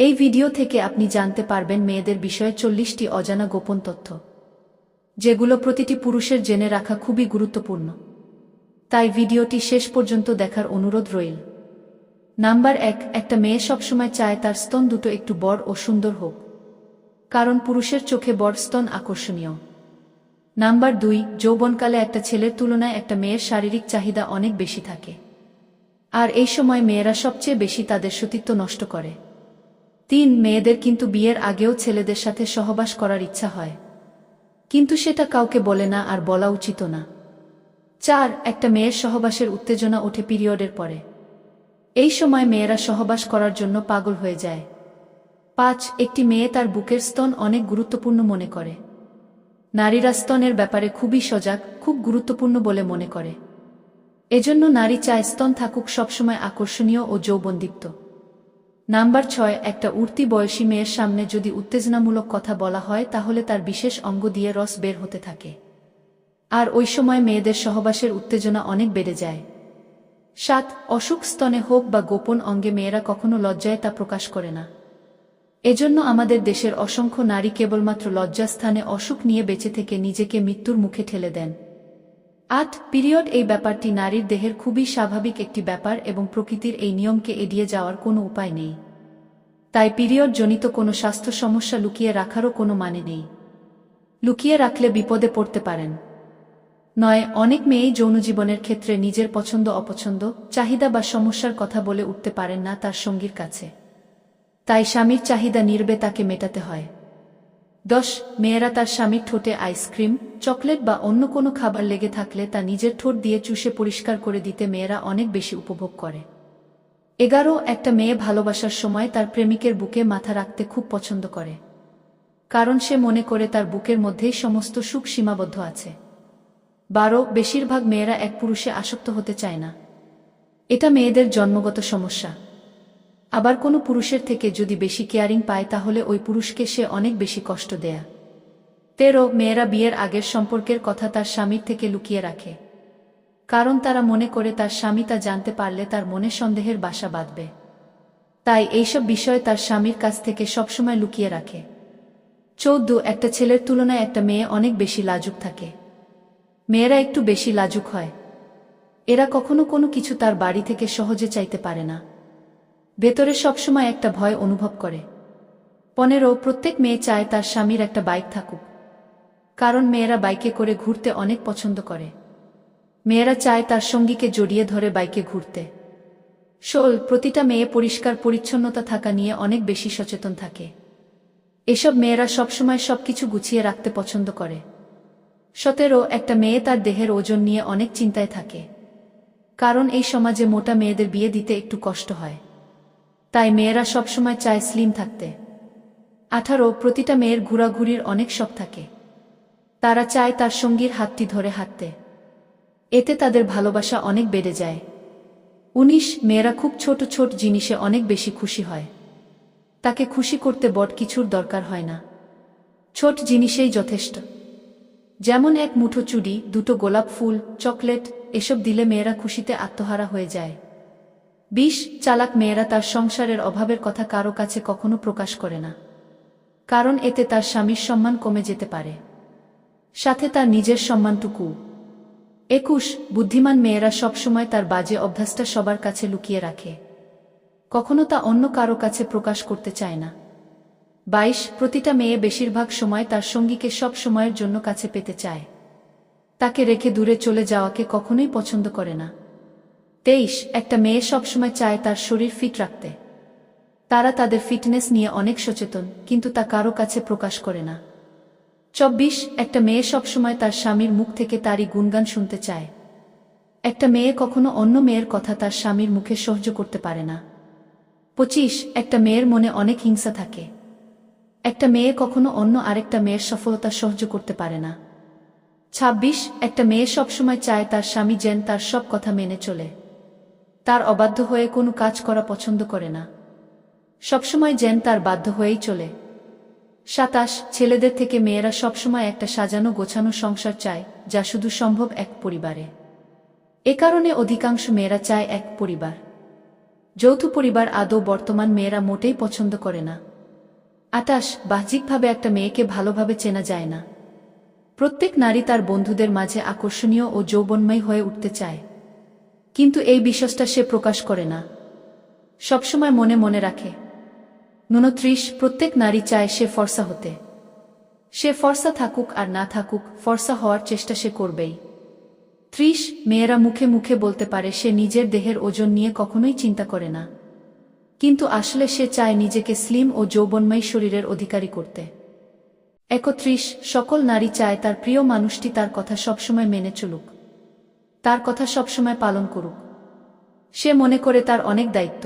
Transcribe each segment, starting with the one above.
এই ভিডিও থেকে আপনি জানতে পারবেন মেয়েদের বিষয়ে 40টি অজানা গোপন তথ্য, যেগুলো প্রতিটি পুরুষের জেনে রাখা খুবই গুরুত্বপূর্ণ। তাই ভিডিওটি শেষ পর্যন্ত দেখার অনুরোধ রইল। নাম্বার 1, একটা মেয়ে সবসময় চায় তার স্তন দুটো একটু বড় ও সুন্দর হোক, কারণ পুরুষের চোখে বড় স্তন আকর্ষণীয়। নাম্বার 2, যৌবনকালে একটা ছেলের তুলনায় একটা মেয়ের শারীরিক চাহিদা অনেক বেশি থাকে, আর এই সময় মেয়েরা সবচেয়ে বেশি তাদের সতীত্ব নষ্ট করে। 3, মেয়েদের কিন্তু বিয়ের আগেও ছেলেদের সাথে সহবাস করার ইচ্ছা হয়, কিন্তু সেটা কাউকে বলে না আর বলা উচিত না। 4, একটা মেয়ের সহবাসের উত্তেজনা ওঠে পিরিয়ডের পরে। এই সময় মেয়েরা সহবাস করার জন্য পাগল হয়ে যায়। 5, একটি মেয়ে তার বুকের স্তন অনেক গুরুত্বপূর্ণ মনে করে। নারীরা স্তনের ব্যাপারে খুবই সজাগ, খুব গুরুত্বপূর্ণ বলে মনে করে। এজন্য নারী চায় স্তন থাকুক সবসময় আকর্ষণীয় ও যৌবনদীপ্ত। নাম্বার 6, একটা উঠতি বয়সী মেয়ের সামনে যদি উত্তেজনামূলক কথা বলা হয় তাহলে তার বিশেষ অঙ্গ দিয়ে রস বের হতে থাকে, আর ওই সময় মেয়েদের সহবাসের উত্তেজনা অনেক বেড়ে যায়। 7, অসুখ স্তনে হোক বা গোপন অঙ্গে মেয়েরা কখনো লজ্জায় তা প্রকাশ করে না। এজন্য আমাদের দেশের অসংখ্য নারী কেবলমাত্র লজ্জাস্থানে অসুখ নিয়ে বেঁচে থেকে নিজেকে মৃত্যুর মুখে ঠেলে দেন। 8, পিরিয়ড এই ব্যাপারটি নারীর দেহের খুবই স্বাভাবিক একটি ব্যাপার এবং প্রকৃতির এই নিয়মকে এড়িয়ে যাওয়ার কোনো উপায় নেই। তাই পিরিয়ড জনিত কোনো স্বাস্থ্য সমস্যা লুকিয়ে রাখারও কোনো মানে নেই। লুকিয়ে রাখলে বিপদে পড়তে পারেন। 9, অনেক মেয়েই যৌনজীবনের ক্ষেত্রে নিজের পছন্দ অপছন্দ, চাহিদা বা সমস্যার কথা বলে উঠতে পারেন না তার সঙ্গীর কাছে। তাই স্বামীর চাহিদা নির্বে তাকে মেটাতে হয়। 10, মেয়েরা তার স্বামীর ঠোঁটে আইসক্রিম, চকলেট বা অন্য কোনো খাবার লেগে থাকলে তা নিজের ঠোঁট দিয়ে চুষে পরিষ্কার করে দিতে মেয়েরা অনেক বেশি উপভোগ করে। 11, একটা মেয়ে ভালোবাসার সময় তার প্রেমিকের বুকে মাথা রাখতে খুব পছন্দ করে, কারণ সে মনে করে তার বুকের মধ্যেই সমস্ত সুখ সীমাবদ্ধ আছে। 12, বেশিরভাগ মেয়েরা এক পুরুষে আসক্ত হতে চায় না। এটা মেয়েদের জন্মগত সমস্যা। আবার কোনো পুরুষের থেকে যদি বেশি কেয়ারিং পায় তাহলে ওই পুরুষকে সে অনেক বেশি কষ্ট দেয়। 13, মেয়েরা বিয়ের আগের সম্পর্কের কথা তার স্বামীর থেকে লুকিয়ে রাখে, কারণ তারা মনে করে তার স্বামী তা জানতে পারলে তার মনে সন্দেহের বাসা বাঁধবে। তাই এইসব বিষয় তার স্বামীর কাছ থেকে সবসময় লুকিয়ে রাখে। 14, একটা ছেলের তুলনায় একটা মেয়ে অনেক বেশি লাজুক থাকে। মেয়েরা একটু বেশি লাজুক হয়। এরা কখনো কোনো কিছু তার বাড়ি থেকে সহজে চাইতে পারে না। ভেতরে সবসময় একটা ভয় অনুভব করে। 15, প্রত্যেক মেয়ে চায় তার স্বামীর একটা বাইক থাকুক, কারণ মেয়েরা বাইকে করে ঘুরতে অনেক পছন্দ করে। মেয়েরা চায় তার সঙ্গীকে জড়িয়ে ধরে বাইকে ঘুরতে। 16, প্রতিটা মেয়ে পরিষ্কার পরিচ্ছন্নতা থাকা নিয়ে অনেক বেশি সচেতন থাকে। এসব মেয়েরা সবসময় সবকিছু গুছিয়ে রাখতে পছন্দ করে। 17, একটা মেয়ে তার দেহের ওজন নিয়ে অনেক চিন্তায় থাকে, কারণ এই সমাজে মোটা মেয়েদের বিয়ে দিতে একটু কষ্ট হয়। তাই মেয়েরা সবসময় চায় স্লিম থাকতে। 18, প্রতিটা মেয়ের ঘোরাঘুরির অনেক শখ থাকে। তারা চায় তার সঙ্গীর হাতটি ধরে হাঁটতে, এতে তাদের ভালোবাসা অনেক বেড়ে যায়। 19, মেয়েরা খুব ছোট ছোট জিনিসে অনেক বেশি খুশি হয়। তাকে খুশি করতে বড় কিছুর দরকার হয় না, ছোট জিনিসেই যথেষ্ট। যেমন এক মুঠো চুড়ি, দুটো গোলাপ ফুল, চকলেট, এসব দিলে মেয়েরা খুশিতে আত্মহারা হয়ে যায়। 20, চালাক মেয়েরা তার সংসারের অভাবের কথা কারো কাছে কখনো প্রকাশ করে না, কারণ এতে তার স্বামীর সম্মান কমে যেতে পারে, সাথে তার নিজের সম্মানটুকু। 21, বুদ্ধিমান মেয়েরা সবসময় তার বাজে অভ্যাসটা সবার কাছে লুকিয়ে রাখে, কখনো তা অন্য কারো কাছে প্রকাশ করতে চায় না। 22, প্রতিটা মেয়ে বেশিরভাগ সময় তার সঙ্গীকে সব সময়ের জন্য কাছে পেতে চায়, তাকে রেখে দূরে চলে যাওয়াকে কখনোই পছন্দ করে না। 23, একটা মেয়ে সবসময় চায় তার শরীর ফিট রাখতে। তারা তাদের ফিটনেস নিয়ে অনেক সচেতন, কিন্তু তা কারো কাছে প্রকাশ করে না। 24, একটা মেয়ে সবসময় তার স্বামীর মুখ থেকে তারই গুণগান শুনতে চায়। একটা মেয়ে কখনো অন্য মেয়ের কথা তার স্বামীর মুখে সহ্য করতে পারে না। 25, একটা মেয়ের মনে অনেক হিংসা থাকে। একটা মেয়ে কখনো অন্য আরেকটা মেয়ের সফলতা সহ্য করতে পারে না। 26, একটা মেয়ে সবসময় চায় তার স্বামী যেন তার সব কথা মেনে চলে, তার অবাধ্য হয়ে কোনো কাজ করা পছন্দ করে না, সবসময় যেন তার বাধ্য হয়েই চলে। 27, ছেলেদের থেকে মেয়েরা সবসময় একটা সাজানো গোছানো সংসার চায়, যা শুধু সম্ভব এক পরিবারে। এ কারণে অধিকাংশ মেয়েরা চায় এক পরিবার। যৌথ পরিবার আদৌ বর্তমান মেয়েরা মোটেই পছন্দ করে না। 28 বাহ্যিকভাবে একটা মেয়েকে ভালোভাবে চেনা যায় না। প্রত্যেক নারী তার বন্ধুদের মাঝে আকর্ষণীয় ও যৌবনময় হয়ে উঠতে চায়, কিন্তু এই বিশ্বাসটা সে প্রকাশ করে না, সবসময় মনে মনে রাখে। 29 প্রত্যেক নারী চায় সে ফর্সা হতে। সে ফর্সা থাকুক আর না থাকুক, ফর্সা হওয়ার চেষ্টা সে করবেই। 30 মেয়েরা মুখে মুখে বলতে পারে সে নিজের দেহের ওজন নিয়ে কখনোই চিন্তা করে না, কিন্তু আসলে সে চায় নিজেকে স্লিম ও যৌবনময় শরীরের অধিকারী করতে। 31 সকল নারী চায় তার প্রিয় মানুষটি তার কথা সবসময় মেনে চলুক, তার কথা সবসময় পালন করুক। সে মনে করে তার অনেক দায়িত্ব।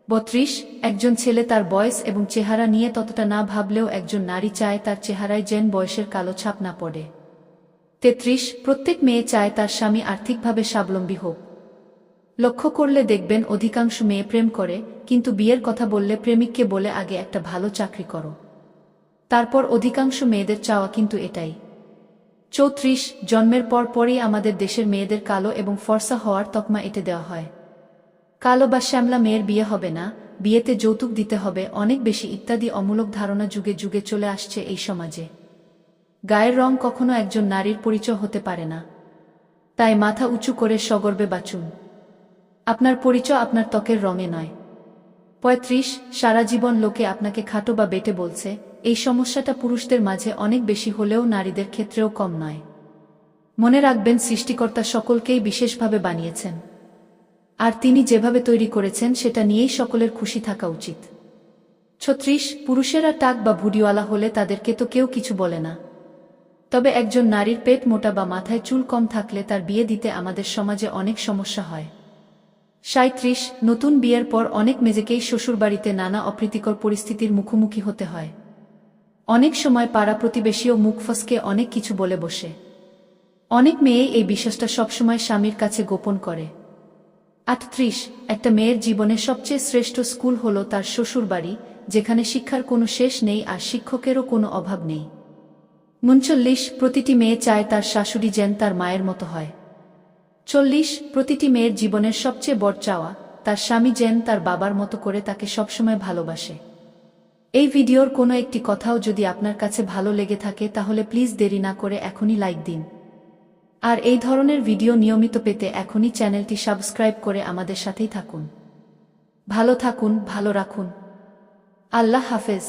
32 একজন ছেলে তার বয়স এবং চেহারা নিয়ে ততটা না ভাবলেও একজন নারী চায় তার চেহারায় যেন বয়সের কালো ছাপ না পড়ে। 33 প্রত্যেক মেয়ে চায় তার স্বামী আর্থিকভাবে স্বাবলম্বী হোক। লক্ষ্য করলে দেখবেন অধিকাংশ মেয়ে প্রেম করে, কিন্তু বিয়ের কথা বললে প্রেমিককে বলে আগে একটা ভালো চাকরি করো। তারপর অধিকাংশ মেয়েদের চাওয়া কিন্তু এটাই। 34 জন্মের পর পরই আমাদের দেশের মেয়েদের কালো এবং ফর্সা হওয়ার তকমা এঁটে দেওয়া হয়। কালো বা শ্যামলা মেয়ের বিয়ে হবে না, বিয়েতে যৌতুক দিতে হবে অনেক বেশি ইত্যাদি অমূলক ধারণা যুগে যুগে চলে আসছে এই সমাজে। গায়ের রং কখনো একজন নারীর পরিচয় হতে পারে না, তাই মাথা উঁচু করে সগর্বে বাঁচুন। আপনার পরিচয় আপনার ত্বকের রঙে নয়। 35 সারা জীবন লোকে আপনাকে খাটো বা বেটে বলছে, এই সমস্যাটা পুরুষদের মাঝে অনেক বেশি হলেও নারীদের ক্ষেত্রেও কম নয়। মনে রাখবেন সৃষ্টিকর্তা সকলকেই বিশেষভাবে বানিয়েছেন, আর তিনি যেভাবে তৈরি করেছেন সেটা নিয়েই সকলের খুশি থাকা উচিত। 36 পুরুষেরা টাক বা ভুঁড়িওয়ালা হলে তাদেরকে তো কেউ কিছু বলে না, তবে একজন নারীর পেট মোটা বা মাথায় চুল কম থাকলে তার বিয়ে দিতে আমাদের সমাজে অনেক সমস্যা হয়। 37 নতুন বিয়ের পর অনেক মেয়েকেই শ্বশুরবাড়িতে নানা অপ্রীতিকর পরিস্থিতির মুখোমুখি হতে হয়। অনেক সময় পাড়া প্রতিবেশীও মুখ ফসকে অনেক কিছু বলে বসে। অনেক মেয়েই এই বিশ্বাসটা সবসময় স্বামীর কাছে গোপন করে। 38 একটা মেয়ের জীবনে সবচেয়ে শ্রেষ্ঠ স্কুল হলো তার শ্বশুরবাড়ি, যেখানে শিক্ষার কোনো শেষ নেই আর শিক্ষকেরও কোনো অভাব নেই। 39 প্রতিটি মেয়ে চায় তার শাশুড়ি যেন তার মায়ের মতো হয়। 40 প্রতিটি মেয়ের জীবনের সবচেয়ে বড় চাওয়া তার স্বামী যেন তার বাবার মতো করে তাকে সবসময় ভালোবাসে। এই ভিডিওর কোনো একটি কথাও যদি আপনার কাছে ভালো লেগে থাকে তাহলে প্লিজ দেরি না করে এখনই লাইক দিন, আর এই ধরনের ভিডিও নিয়মিত পেতে এখনই চ্যানেলটি সাবস্ক্রাইব করে আমাদের সাথেই থাকুন। ভালো থাকুন, ভালো রাখুন। আল্লাহ হাফেজ।